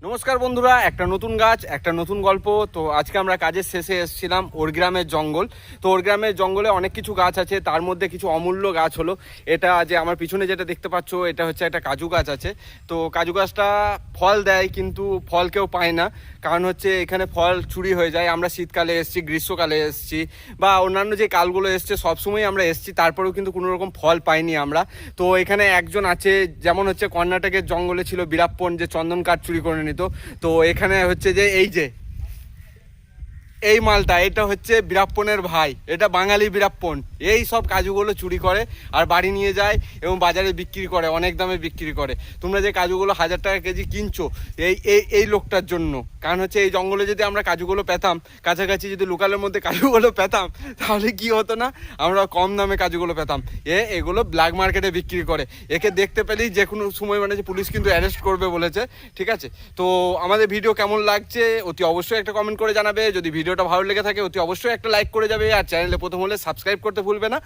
নমস্কার বন্ধুরা, একটা নতুন গাছ একটা নতুন গল্প। তো আজকে আমরা কাজের শেষে এসেছিলাম ওর গ্রামের জঙ্গল। তো ওর গ্রামের জঙ্গলে অনেক কিছু গাছ আছে, তার মধ্যে কিছু অমূল্য গাছ হলো এটা যে আমার পিছনে যেটা দেখতে পাচ্ছ, এটা হচ্ছে একটা কাজু গাছ আছে। তো কাজু গাছটা ফল দেয় কিন্তু ফল কেউ পায় না, কারণ হচ্ছে এখানে ফল চুরি হয়ে যায়। আমরা শীতকালে এসেছি, গ্রীষ্মকালে এসেছি, বা অন্যান্য যে কালগুলো এসছে সবসময় আমরা এসেছি, তারপরেও কিন্তু কোনো রকম ফল পাইনি আমরা। তো এখানে একজন আছে, যেমন হচ্ছে কর্ণাটকের জঙ্গলে ছিল বীরাপ্পন, যে চন্দন কাঠ চুরি করে নিত। তো এখানে হচ্ছে যে এই মালটা, এটা হচ্ছে বীরাপ্পনের ভাই, এটা বাঙালি বীরাপ্পন। এই সব কাজুগুলো চুরি করে আর বাড়ি নিয়ে যায় এবং বাজারে বিক্রি করে, অনেক দামে বিক্রি করে। তোমরা যে কাজুগুলো 1000 টাকা কেজি কিনছো, এই এই এই লোকটার জন্য। কারণ হচ্ছে এই জঙ্গলে যদি আমরা কাজুগুলো পেতাম, কাছাকাছি যদি লোকালের মধ্যে কাজুগুলো পেতাম, তাহলে কি হতো না, আমরা কম দামে কাজুগুলো পেতাম। এগুলো ব্ল্যাক মার্কেটে বিক্রি করে। একে দেখতে পেলেই যে কোনো সময় মানে যে পুলিশ কিন্তু অ্যারেস্ট করবে বলেছে। ঠিক আছে, তো আমাদের ভিডিও কেমন লাগছে অতি অবশ্যই একটা কমেন্ট করে জানাবে। যদি ভিডিওটা ভালো লেগে থাকে অতি অবশ্যই একটা লাইক করে যাবে, আর চ্যানেলে প্রথম হলে সাবস্ক্রাইব করতে ভুলবে না।